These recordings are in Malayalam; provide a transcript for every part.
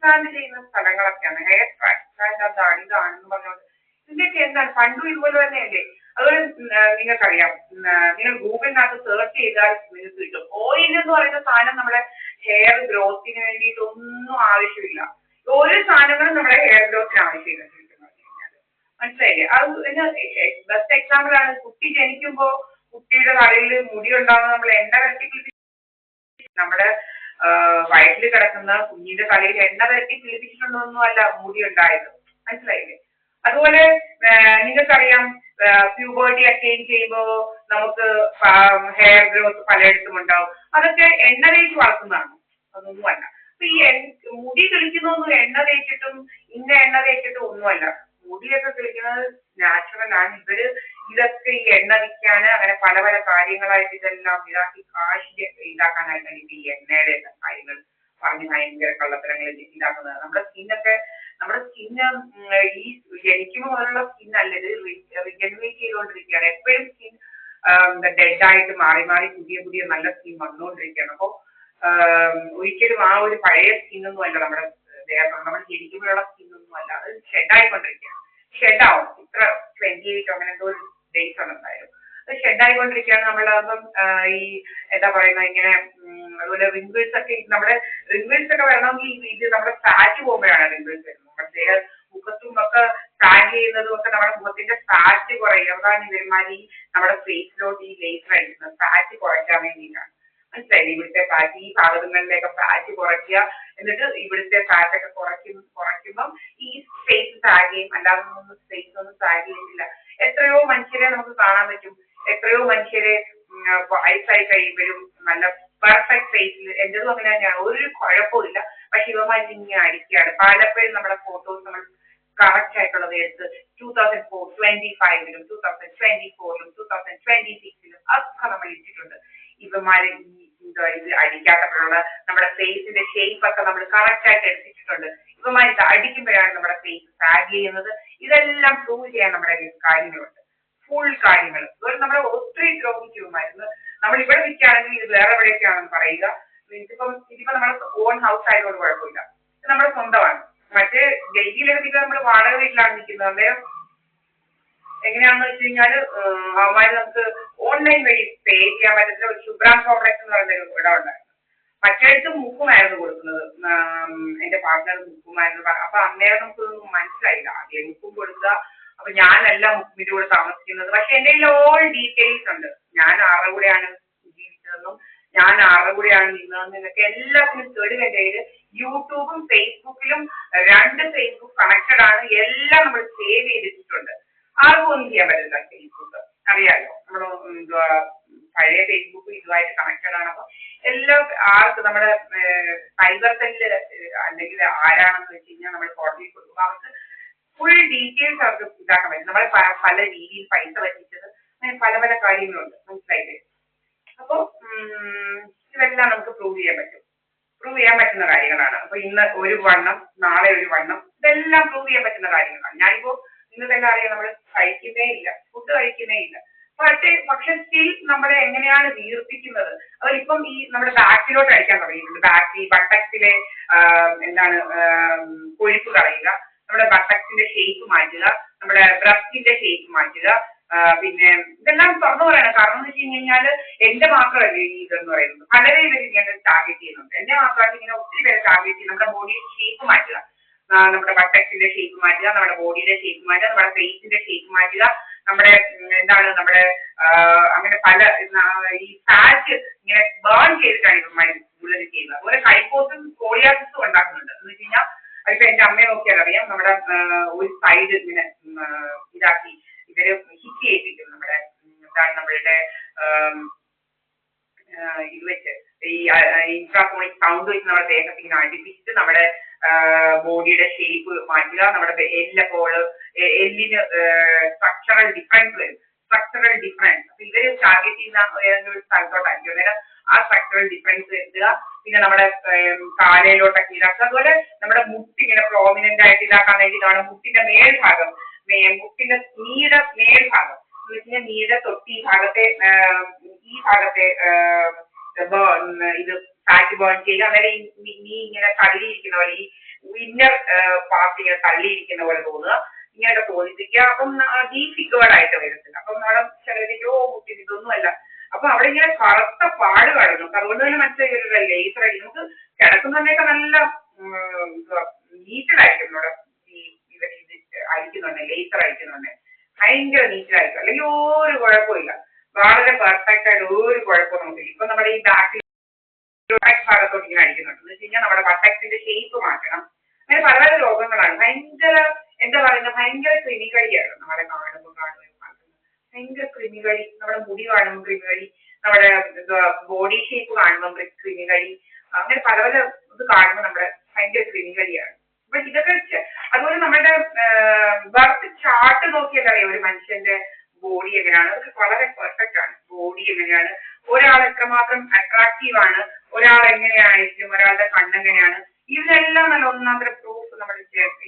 ട്രാൻസ്പ്ലാന്റ് ചെയ്യുന്ന സ്ഥലങ്ങളൊക്കെയാണ്. ഹെയർ ട്രാൻസ്പ്ലാന്റ് അതാണ് ഇതാണെന്ന് പറഞ്ഞുകൊണ്ട് ഇതിന്റെയൊക്കെ എന്താണ് പണ്ടും ഇതുപോലെ തന്നെയല്ലേ. അതുപോലെ നിങ്ങൾക്കറിയാം, നിങ്ങൾ ഗൂഗിളിനകത്ത് സെർച്ച് ചെയ്താൽ നിങ്ങൾക്ക് കിട്ടും. ഓയിൽ എന്ന് പറയുന്ന സാധനം നമ്മുടെ ഹെയർ ഗ്രോത്തിന് വേണ്ടിയിട്ട് ഒന്നും ആവശ്യമില്ല. ഒരു സാധനങ്ങളും നമ്മുടെ ഹെയർ ഗ്രോത്തിന് ആവശ്യമില്ല. മനസ്സിലായില്ലേ? അത് ബെസ്റ്റ് എക്സാമ്പിൾ ആണ്. കുട്ടി ജനിക്കുമ്പോ കുട്ടിയുടെ തലയിൽ മുടി ഉണ്ടാകുന്ന നമ്മൾ എണ്ണ വരട്ടി നമ്മുടെ വയറ്റിൽ കിടക്കുന്ന കുഞ്ഞിന്റെ തലയിൽ എണ്ണ വരട്ടി പിടിപ്പിച്ചിട്ടുണ്ടോന്നും അല്ല മുടി ഉണ്ടായത്. മനസ്സിലായില്ലേ? അതുപോലെ നിങ്ങൾക്കറിയാം, പ്യൂബേർട്ടി അറ്റൈൻ ചെയ്യുമ്പോ നമുക്ക് ഹെയർ ഗ്രോത്ത് പലയിടത്തും ഉണ്ടാവും. അതൊക്കെ എണ്ണ തേച്ച് വളർത്തുന്നതാണ്, അതൊന്നും അല്ല. അപ്പൊ ഈ മുടി കിളിക്കുന്നൊന്നും എണ്ണ തേച്ചിട്ടും ഇന്ന എണ്ണ തേച്ചിട്ടും ഒന്നുമല്ല. മുടിയൊക്കെ കിളിക്കുന്നത് നാച്ചുറൽ ആണ്. ഇതൊക്കെ ഈ എണ്ണ വിൽക്കാന് അങ്ങനെ പല പല കാര്യങ്ങളായിട്ട് ഇതെല്ലാം ഇതാക്കി കാശ് ഇതാക്കാനായിട്ടാണ് ഇത് ഈ എണ്ണയുടെ കാര്യങ്ങൾ പറഞ്ഞ് ഭയങ്കര കള്ളത്തരങ്ങൾ ഇതാക്കുന്നത്. നമ്മുടെ സ്കിന്നൊക്കെ ഈ ജനിക്കുമ്പോൾ മുതലുള്ള സ്കിൻ അല്ല, ഇത് റിജനറേറ്റ് ചെയ്തുകൊണ്ടിരിക്കുകയാണ്. എപ്പോഴും സ്കിൻ ഡെഡ് ആയിട്ട് മാറി മാറി പുതിയ നല്ല സ്കിൻ വന്നുകൊണ്ടിരിക്കുകയാണ്. അപ്പൊ ഒരിക്കലും ആ ഒരു പഴയ സ്കിന്നൊന്നും അല്ല നമ്മുടെ ദേഹത്തുള്ള, നമ്മൾ ജനിക്കുമ്പോഴുള്ള സ്കിന്നൊന്നും അല്ല. അത് ഷെഡായിക്കൊണ്ടിരിക്കുകയാണ്. ഷെഡാവും ഇത്ര 28 അങ്ങനെ എന്തോ ഒരു ഡേയ്സ് ആണ് എന്തായാലും. അത് ഷെഡായിക്കൊണ്ടിരിക്കുകയാണ്. നമ്മളപ്പം ഈ എന്താ പറയുന്നത് ഇങ്ങനെ. അതുപോലെ റിങ്കിൾസ് ഒക്കെ, നമ്മുടെ റിങ്കിൾസ് ഒക്കെ വരണമെങ്കിൽ ഇത് നമ്മുടെ ഫാറ്റ് പോകുമ്പോഴാണ് റിങ്കിൾസ് വരുന്നത്. നമ്മുടെ മുഖത്തും ഒക്കെ ടാഗ് ചെയ്യുന്നതും ഒക്കെ നമ്മുടെ മുഖത്തിന്റെ ഫാറ്റ് കുറയും. അതാണ് ഇവന്മാരി നമ്മുടെ ഫേസിലോട്ട് ഈ ലേസർ അടിക്കുന്നത് ഫാറ്റ് കുറയ്ക്കാൻ വേണ്ടിയിട്ടാണ്. മനസ്സിലായില്ലേ? ഇവിടുത്തെ ഫാറ്റ്, ഈ ഭാഗങ്ങളിലേക്ക് ഫാറ്റ് കുറയ്ക്കുക, എന്നിട്ട് ഇവിടുത്തെ ഫാറ്റ് ഒക്കെ കുറയ്ക്കുമ്പം ഈ സ്പേസ് ടാഗ് ചെയ്യും. അല്ലാതെ സ്പേസ് ഒന്നും ടാഗ് ചെയ്തിട്ടില്ല. എത്രയോ മനുഷ്യരെ നമുക്ക് കാണാൻ പറ്റും. എത്രയോ മനുഷ്യരെ വയസ്സായി കഴിയുമ്പോഴും നല്ല പെർഫെക്റ്റ് ഫേസിൽ, എന്റേതും അങ്ങനെ തന്നെയാണ്, ഒരു കുഴപ്പമില്ല. പക്ഷെ ഇവന്മാർ ഇങ്ങനെ അടിക്കുകയാണ്. പലപ്പോഴും നമ്മുടെ ഫോട്ടോസ് നമ്മൾ കറക്റ്റ് ആയിട്ടുള്ളത് എടുത്ത് 2025-ലും 2024-ലും 2026-ലും ഒക്കെ നമ്മൾ ഇട്ടിട്ടുണ്ട്. ഇവന്മാര് ഇത് അടിക്കാത്തപ്പോഴുള്ള നമ്മുടെ ഫേസിന്റെ ഷേപ്പ് ഒക്കെ നമ്മൾ കറക്റ്റ് ആയിട്ട് എടുത്തിട്ടുണ്ട്. ഇവന്മാർ ഇത് അടിക്കുമ്പോഴാണ് നമ്മുടെ ഫേസ് ടാഗ് ചെയ്യുന്നത്. ഇതെല്ലാം പ്രൂവ് ചെയ്യാൻ നമ്മുടെ കാര്യങ്ങളുണ്ട്, ഫുൾ കാര്യങ്ങൾ. അതുപോലെ നമ്മളെ ഒത്തിരി ദ്രോഹിക്കുമായിരുന്നു. നമ്മൾ ഇവിടെ നിൽക്കുകയാണെങ്കിൽ ഇത് വേറെ എവിടെയൊക്കെയാണെന്ന് പറയുക. ഇതിപ്പോ നമ്മുടെ ഓൺ ഹൗസ് ആയതുകൊണ്ട് കുഴപ്പമില്ല, ഇത് നമ്മുടെ സ്വന്തമാണ്. മറ്റേ ഡൽഹിയിലൊക്കെ നിൽക്കുക നമ്മൾ വാടക വീട്ടിലാണ് നിൽക്കുന്നത്. അന്നേരം എങ്ങനെയാണെന്ന് വെച്ച് കഴിഞ്ഞാൽ അവന്മാര് നമുക്ക് ഓൺലൈൻ വഴി പേ ചെയ്യാൻ പറ്റുന്ന ഒരു ശുഭ്രാം കോംപ്ലക്സ് എന്ന് പറയുന്ന ഒരു ഇടം ഉണ്ടായിരുന്നു. മറ്റേടത്ത് മുക്കുമായിരുന്നു കൊടുക്കുന്നത്, എന്റെ പാർട്ട്ണർ മുക്കുമായിരുന്നു. അപ്പൊ അന്നേരം നമുക്കൊന്നും മനസ്സിലായില്ല. ആദ്യം മുക്കും കൊടുക്കുക. അപ്പൊ ഞാനല്ല മുക്കിന്റെ കൂടെ താമസിക്കുന്നത്. പക്ഷെ എന്റെ കയ്യിൽ ഓൾ ഡീറ്റെയിൽസ് ഉണ്ട്. ഞാൻ ആരുടെ കൂടെയാണ് ജീവിച്ചതെന്നും ഞാൻ ആരുടെ കൂടെയാണ് നിന്നതെന്നും എന്നൊക്കെ എല്ലാത്തിനും തെളിവ് എന്റെ കയ്യിൽ യൂട്യൂബും ഫേസ്ബുക്കിലും 2 ഫേസ്ബുക്ക് കണക്റ്റഡ് ആണ്. എല്ലാം നമ്മൾ സേവ് ചെയ്തിട്ടുണ്ട്. ആർക്കും ഒന്നും ചെയ്യാൻ പറ്റില്ല. ഫേസ്ബുക്ക് അറിയാലോ, നമ്മൾ പഴയ ഫേസ്ബുക്ക് ഇതുമായിട്ട് കണക്റ്റഡ് ആണ്. അപ്പൊ എല്ലാം ആർക്ക് നമ്മുടെ സൈബർ സെല്ല് അല്ലെങ്കിൽ ആരാണെന്ന് വെച്ച് കഴിഞ്ഞാൽ നമ്മൾ കോടതിയിൽ കൊടുക്കുമ്പോൾ അവർക്ക് ഫുൾ ഡീറ്റെയിൽസ് അവർക്ക് ഇതാക്കാൻ പറ്റും. നമ്മളെ പല രീതിയിൽ പൈസ പറ്റിച്ചത്, അങ്ങനെ പല പല കാര്യങ്ങളുണ്ട്. മനസ്സിലായില്ലേ? അപ്പൊ ഇതെല്ലാം നമുക്ക് പ്രൂവ് ചെയ്യാൻ പറ്റുന്ന കാര്യങ്ങളാണ്. അപ്പൊ ഇന്ന് ഒരു വണ്ണം, നാളെ ഒരു വണ്ണം, ഇതെല്ലാം പ്രൂവ് ചെയ്യാൻ പറ്റുന്ന കാര്യങ്ങളാണ്. ഞാനിപ്പോ നിങ്ങൾക്കെല്ലാം അറിയാം, നമ്മൾ കഴിക്കുന്നേ ഇല്ല, ഫുഡ് കഴിക്കുന്നേ ഇല്ല. പക്ഷെ സ്റ്റിൽ നമ്മളെ എങ്ങനെയാണ് വീർപ്പിക്കുന്നത്. അതിപ്പം ഈ നമ്മുടെ ബാക്കിലോട്ട് അടിക്കാൻ തുടങ്ങിയിട്ടുണ്ട്. ഈ ബട്ടക്സിലെ എന്താണ് കൊഴുപ്പ് കളയുക, നമ്മുടെ ബട്ടക്സിന്റെ ഷേപ്പ് മാറ്റുക, നമ്മുടെ ബ്രസ്റ്റിന്റെ ഷേപ്പ് മാറ്റുക. പിന്നെ ഇതെല്ലാം തുറന്നു പറയണം. കാരണം എന്ന് വെച്ച് കഴിഞ്ഞാല് എന്റെ മാത്രമല്ലേ ഈ ഇതെന്ന് പറയുന്നത്, പലരെ ഇവർ ഇങ്ങനെ ടാർഗറ്റ് ചെയ്യുന്നുണ്ട്. എന്റെ മാത്രമായിട്ട് ഇങ്ങനെ ഒത്തിരി പേരെ ടാർഗറ്റ് ചെയ്യും. നമ്മുടെ ബോഡിയുടെ ഷേപ്പ് മാറ്റുക, നമ്മുടെ ബട്ടക്സിന്റെ ഷേപ്പ് മാറ്റുക, നമ്മുടെ ബോഡിയുടെ ഷേപ്പ് മാറ്റുക, നമ്മുടെ ഫേസിന്റെ ഷേപ്പ് മാറ്റുക, നമ്മുടെ നമ്മുടെ അങ്ങനെ പല ഈ ഫാറ്റ് ഇങ്ങനെ ബേൺ ചെയ്തിട്ടാണ് ഇവന്മാർ കൂടുതൽ ചെയ്യുന്നത്. അതുപോലെ കൈക്കോസും കോളിയാസിസും ഉണ്ടാക്കുന്നുണ്ട്. എന്ന് വെച്ച് കഴിഞ്ഞാൽ അതിപ്പോ എന്റെ അമ്മയെ നോക്കിയാൽ അറിയാം. നമ്മുടെ ഒരു സൈഡ് ഇങ്ങനെ ഇതാക്കി ഇവര് ഹിറ്റ് ചെയ്യിപ്പിക്കും. നമ്മളുടെ ഇത് വെച്ച് ഈ ഇൻഫ്രാസോണിക് സൗണ്ട് വെച്ച് നമ്മുടെ ദേഹത്ത് ഇങ്ങനെ അടുപ്പിച്ചിട്ട് നമ്മുടെ ബോഡിയുടെ ഷേപ്പ് മാറ്റുക. നമ്മുടെ എല്ലിന് സ്ട്രക്ചറൽ ഡിഫറൻസ് വരും. അപ്പൊ ഇവര് ടാർഗറ്റ് ചെയ്യുന്ന ഏതെങ്കിലും ഒരു സ്ഥലത്തോട്ടായിരിക്കും. അന്നേരം ആ സ്ട്രക്ചറൽ ഡിഫറൻസ് വരുത്തുക. പിന്നെ നമ്മുടെ കാലയിലോട്ടൊക്കെ ഇതാക്കുക. അതുപോലെ നമ്മുടെ മുട്ടിങ്ങനെ പ്രോമിനന്റ് ആയിട്ട് ഇതാക്കാൻ വേണ്ടിയിട്ടാണ് മുട്ടിന്റെ മേൽഭാഗം, മുട്ടിന്റെ നീയുടെ മേൽഭാഗം എന്ന് വെച്ചാൽ നീയുടെ തൊട്ട് ഈ ഭാഗത്തെ ഇത് ഫാറ്റ് ബേൺ ചെയ്യുക. അന്നേരം നീ ഇങ്ങനെ തള്ളിയിരിക്കുന്ന പോലെ ഇന്നർ പാർട്ട് ഇങ്ങനെ തള്ളിയിരിക്കുന്ന പോലെ തോന്നുക, ഇങ്ങനെയൊക്കെ തോന്നിപ്പിക്കുക. അപ്പം ഡീപ് ഫിഗേർഡ് ആയിട്ട് വരത്തില്ല. അപ്പം നമ്മുടെ ചിലരിക്കോ കുട്ടി ഇതൊന്നും അല്ല. അപ്പൊ അവിടെ ഇങ്ങനെ കറുത്ത പാട് കാണുന്നു. അതുകൊണ്ട് തന്നെ മനസ്സിലായി ലേസർ ആയി നമുക്ക് കിടക്കുന്നതിനൊക്കെ നല്ല നീറ്റിലായിരിക്കും നമ്മുടെ ഈ അടിക്കുന്നുണ്ട്, ലേസർ അടിക്കുന്നുണ്ട്, ഭയങ്കര നീറ്റിലായിരിക്കും. അല്ലെങ്കിൽ ഒരു കുഴപ്പമില്ല, വളരെ പെർഫെക്റ്റ് ആയിട്ട് ഒരു കുഴപ്പവും നമുക്കില്ല. ഇപ്പൊ നമ്മുടെ ഈ ബാക്കിൽ ഭാഗത്തോട്ട് ഇങ്ങനെ അടിക്കുന്നുണ്ട് എന്ന് വെച്ച് കഴിഞ്ഞാൽ നമ്മുടെ ബട്ടക്സിന്റെ ഷേപ്പ് മാറ്റണം. അങ്ങനെ പല പല രോഗങ്ങളാണ്. ഭയങ്കര എന്താ പറയുന്നത്, ഭയങ്കര ക്രിമികടിയാണ് നമ്മളെ കാണുമ്പോൾ ഭയങ്കര ക്രിമികടി. നമ്മുടെ മുടി കാണുമ്പോൾ ക്രിമികടി, നമ്മുടെ ബോഡി ഷേപ്പ് കാണുമ്പോൾ ക്രിമികടി, അങ്ങനെ പല പല ഇത് കാണുമ്പോൾ നമ്മുടെ ഭയങ്കര ക്രിമികടിയാണ്. അപ്പൊ ഇതൊക്കെ അതുപോലെ നമ്മുടെ ബർത്ത് ചാർട്ട് നോക്കിയാൽ അറിയാം ഒരു മനുഷ്യന്റെ ബോഡി എങ്ങനെയാണ്. അതൊക്കെ വളരെ പെർഫെക്റ്റ് ആണ്. ബോഡി എങ്ങനെയാണ്, ഒരാൾ എത്രമാത്രം അട്രാക്റ്റീവ് ആണ്, ഒരാൾ എങ്ങനെയായിരിക്കും, ഒരാളുടെ കണ്ണെങ്ങനെയാണ്, ഇതിനെല്ലാം നല്ല ഒന്നാമത്തെ പ്രൂഫ് നമ്മുടെ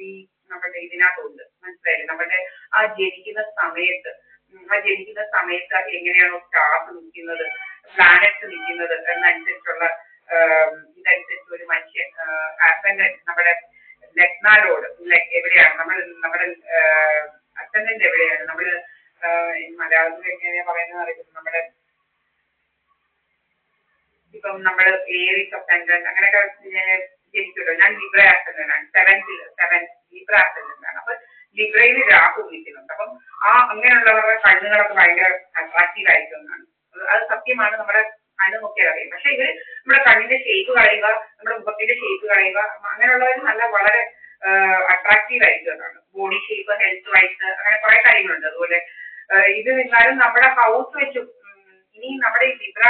ഈ നമ്മുടെ ഇതിനകത്തുണ്ട്. മനസ്സിലായില്ലേ? നമ്മുടെ ആ ജനിക്കുന്ന സമയത്ത് അത് എങ്ങനെയാണോ സ്റ്റാർസ് നിൽക്കുന്നത്, പ്ലാനറ്റ്സ് നിൽക്കുന്നത് എന്നനുസരിച്ചുള്ള ഇതനുസരിച്ച് ഒരു മനുഷ്യൻ നമ്മുടെ ലഗ്നാരോട് എവിടെയാണ് നമ്മുടെ അസെൻഡന്റ് എവിടെയാണ്, നമ്മള് മലയാളത്തിൽ എങ്ങനെയാ പറയുന്നത് അറിയുന്നത്, നമ്മുടെ ഇപ്പം നമ്മള് ഏരിസ് അസെൻഡന്റ് അങ്ങനെയൊക്കെ ജനിക്കുമല്ലോ. ഞാൻ ലിബ്ര അസെൻഡന്റ് ആണ്, സെവൻ ലിബ്ര അസെൻഡന്റ് ആണ്. അപ്പൊ ലിബ്രയിൽ രാഹു വിളിക്കുന്നുണ്ട്. അപ്പം അങ്ങനെയുള്ളവരുടെ കണ്ണുകളൊക്കെ ഭയങ്കര അട്രാക്റ്റീവ് ആയിരിക്കും എന്നാണ്. അത് സത്യമാണ്. നമ്മുടെ കണ്ണ് നോക്കിയാൽ അറിയാം. പക്ഷെ ഇവര് നമ്മുടെ കണ്ണിന്റെ ഷേപ്പ് കളയുക, നമ്മുടെ മുഖത്തിന്റെ ഷേപ്പ് കളയുക, അങ്ങനെയുള്ളവർ നല്ല വളരെ അട്രാക്റ്റീവ് ആയിരിക്കും എന്നാണ്. ബോഡി ഷേപ്പ്, ഹെൽത്ത് വൈസ്, അങ്ങനെ കുറെ കാര്യങ്ങളുണ്ട്. അതുപോലെ ഇത് നിന്നാലും നമ്മുടെ ഹൗസ് വെച്ചും ഇനി നമ്മുടെ ഈ ലിബ്ര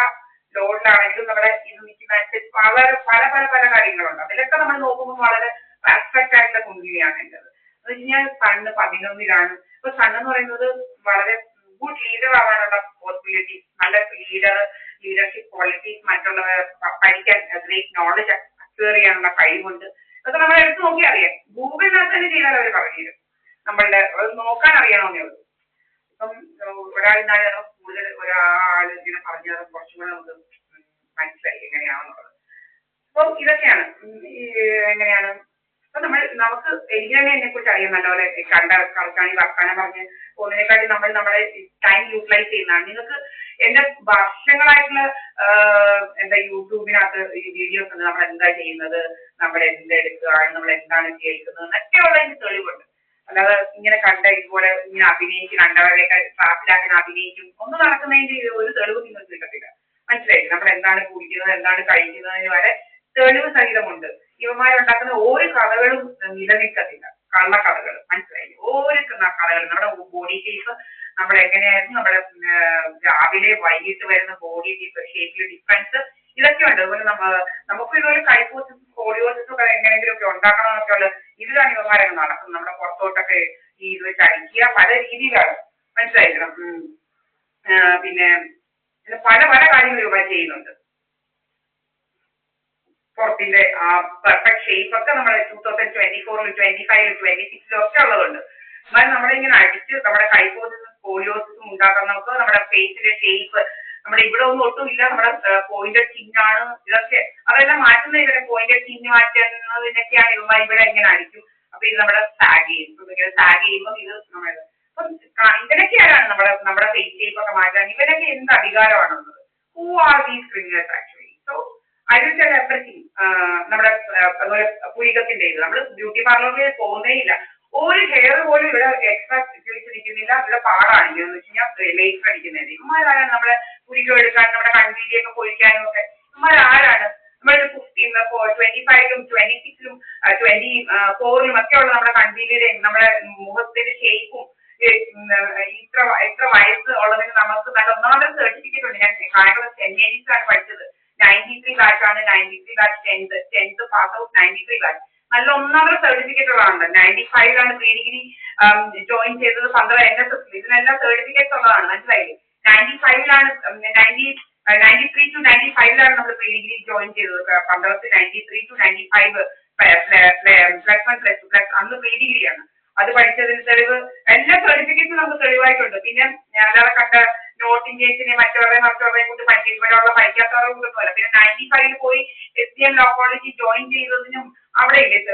ലോഡിലാണെങ്കിലും നമ്മുടെ ഇത് നിൽക്കുന്ന അനുസരിച്ച് പല പല പല പല കാര്യങ്ങളുണ്ട്. അതിലൊക്കെ നമ്മൾ നോക്കുമ്പോൾ വളരെ പെർഫെക്റ്റ് ആയിട്ടുള്ള കുണ്ടിയാണ് ഉള്ളത്. എന്ന് വെച്ച് കഴിഞ്ഞാൽ സണ്ണ് 11-ലാണ്. ഇപ്പൊ സണ്ണ് എന്ന് പറയുന്നത് വളരെ ഗുഡ് ലീഡർ ആവാനുള്ള പോസിബിലിറ്റീസ്, നല്ല ലീഡർഷിപ്പ് ക്വാളിറ്റീസ്, മറ്റുള്ളവർ പഠിക്കാൻ ഗ്രേറ്റ് നോളജ് അക്വയർ ചെയ്യാനുള്ള കഴിവുണ്ട്. അതൊക്കെ നമ്മൾ എടുത്ത് നോക്കി അറിയാം. ഗൂഗിളിനകത്ത് തന്നെ ചെയ്താൽ അവർ പറഞ്ഞുതരും. നമ്മളുടെ അത് നോക്കാൻ അറിയണമെന്നേ ഉള്ളൂ. ഇപ്പം ഒരാളിനാണ് കൂടുതൽ ഒരാൾ ഇങ്ങനെ പറഞ്ഞത് കുറച്ചും കൂടെ നമുക്ക് മനസ്സിലായി എങ്ങനെയാണെന്നുള്ളത്. അപ്പം ഇതൊക്കെയാണ് എങ്ങനെയാണ്. അപ്പൊ നമുക്ക് എനിക്ക് തന്നെ എന്നെ കുറിച്ച് അറിയാം നല്ലപോലെ. കളിക്കാണി വർത്താനം പറഞ്ഞ് പോകുന്നതിനെക്കാട്ടി നമ്മൾ നമ്മുടെ ടൈം യൂട്ടിലൈസ് ചെയ്യുന്നതാണ്. നിങ്ങൾക്ക് എന്റെ വർഷങ്ങളായിട്ടുള്ള എന്താ യൂട്യൂബിനകത്ത് ഈ വീഡിയോസ് ഉണ്ട്. നമ്മൾ എന്താ ചെയ്യുന്നത്, നമ്മൾ എന്തെടുക്കുകയാണ്, നമ്മൾ എന്താണ് കേൾക്കുന്നത് എന്നൊക്കെയുള്ള എനിക്ക് തെളിവുണ്ട്. അല്ലാതെ ഇങ്ങനെ ഇതുപോലെ ഇങ്ങനെ അഭിനയിച്ച് കണ്ടവരെയൊക്കെ ട്രാപ്പിലാക്കാൻ അഭിനയിക്കും ഒന്നും നടക്കുന്നതിന്റെ ഒരു തെളിവ് നിങ്ങൾക്ക് കിട്ടത്തില്ല. മനസ്സിലായില്ലേ? നമ്മൾ എന്താണ് കുടിക്കുന്നത്, എന്താണ് കഴിക്കുന്നതിന് വരെ തെളിവ് സഹിതമുണ്ട്. ഇവന്മാരുണ്ടാക്കുന്ന ഓരോ കഥകളും നിലനിൽക്കത്തില്ല, കള്ളക്കഥകൾ. മനസ്സിലായില്ലേ? ഓരോ കഥകളും നമ്മുടെ ബോഡി ഷേപ്പ്, നമ്മൾ എങ്ങനെയായിരുന്നു നമ്മുടെ രാവിലെ വൈകിട്ട് വരുന്ന ബോഡി ഷേപ്പിൽ ഡിഫറൻസ്, ഇതൊക്കെ ഉണ്ട്. അതുപോലെ നമുക്ക് ഇതുപോലെ കൈപ്പോസും സ്കോളിയോസിസും ഒക്കെ എങ്ങനെയെങ്കിലും ഒക്കെ ഉണ്ടാക്കണമെന്നൊക്കെ ഉള്ള ഇതിലാണ് ഇവന്മാരൊക്കെ നടക്കുന്നത്. നമ്മുടെ പുറത്തോട്ടൊക്കെ ഈ ഇത് വെച്ച് അടിക്കുക, പല രീതിയിലാണ്. മനസ്സിലായില്ല? പിന്നെ പല പല കാര്യങ്ങളും ഇവ ചെയ്യുന്നുണ്ട്. പുറത്തിന്റെ ആ പെർഫെക്റ്റ് ഷേപ്പ് ഒക്കെ നമ്മുടെ 2024-ലും 25-ലും 26-ലും ഒക്കെ ഉള്ളതുണ്ട്. എന്നാൽ നമ്മളിങ്ങനെ അടിച്ച് നമ്മുടെ കൈപ്പോസിസും സ്കോളിയോസിസും ഉണ്ടാക്കുന്നതൊക്കെ നമ്മുടെ ഫേസിന്റെ ഷേപ്പ്, നമ്മുടെ ഇവിടെ ഒന്നും ഒട്ടും ഇല്ല, നമ്മുടെ പോയിന്റഡ് ചിഹ്നാണ് ഇതൊക്കെ. അതെല്ലാം മാറ്റുന്ന ഇവരെ പോയിന്റഡ് ചിഹ്നം മാറ്റുന്നതിനൊക്കെയാണ് ഇവന്മാർ ഇവിടെ ഇങ്ങനെ അടിക്കും. അപ്പൊ ഇത് നമ്മുടെ സാഗ് ചെയ്യും. സാഗ് ചെയ്യുമ്പോൾ ഇത് നമ്മുടെ ഇവനൊക്കെയാണ് നമ്മുടെ ഫേസ് ഷേപ്പ് ഒക്കെ മാറ്റാൻ ഇവനൊക്കെ എന്ത് അധികാരമാണുള്ളത്? Who are these criminals actually? So I will tell everything. നമ്മുടെ അതുപോലെ പുരികത്തിന്റെ ഇത് നമ്മൾ ബ്യൂട്ടി പാർലറിൽ പോകുന്നേ ഇല്ല. ഒരു ഹെയർ പോലും ഇവിടെ എക്സ്ട്രാ നിൽക്കുന്നില്ല. ഇവിടെ പാടാണ് എന്ന് വെച്ച് കഴിഞ്ഞാൽ ലേസർ അടിക്കുന്നത്. ഇവന്മാരാണ് നമ്മളെ പുരികം എടുക്കാനും നമ്മുടെ കൺവീലിയൊക്കെ പൊഴിക്കാനും ഒക്കെ. ഇവന്മാരാരാണ്? നമ്മുടെ 25-ലും 26-ലും 24-ലും ഒക്കെ ഉള്ള നമ്മുടെ കൺവീലിയുടെയും നമ്മുടെ മുഖത്തിന്റെ ഷേപ്പും ഇത്ര വയസ്സ് ഉള്ളതിന് നമുക്ക് നല്ല ഒന്നാമത്തെ സർട്ടിഫിക്കറ്റ് ഉണ്ട്. ഞാൻ കായംകുളം സെന്റ് മേരീസിലാണ് പഠിച്ചത്. 93 ബാച്ചാണ്. 93 batch 10th pass out 93 batch. നല്ല ഒന്നാമത്തെ സർട്ടിഫിക്കറ്റ് ഉള്ളതാണ്. 95-ലാണ് പ്രീ ഡിഗ്രി ജോയിൻ ചെയ്തത്. 12 NSS. ഇതിനെല്ലാം സർട്ടിഫിക്കറ്റ്സ് ഉള്ളതാണ്. മനസ്സിലായില്ലേ? 95-ലാണ് 93 to 95-ലാണ് നമ്മൾ പ്രീ ഡിഗ്രി ജോയിൻ ചെയ്തത്. 93 to 95 +1 +2 അന്ന് പ്രീ ഡിഗ്രിയാണ്. അത് പഠിച്ചതിന് തെളിവ് എല്ലാ സർട്ടിഫിക്കറ്റും നമുക്ക് തെളിവായിട്ടുണ്ട്. പിന്നെ അല്ലാതെ കണ്ട നോർത്ത് ഇന്ത്യൻസിനെ മറ്റവരെയും കൊണ്ട് പഠിക്കും, ഇവിടെയുള്ള പഠിക്കാത്തവരുടെ കൂടെ പോലെ. പിന്നെ 95-ൽ പോയി SDM ലോ കോളേജിൽ ജോയിൻ ചെയ്തതിനും അവിടെ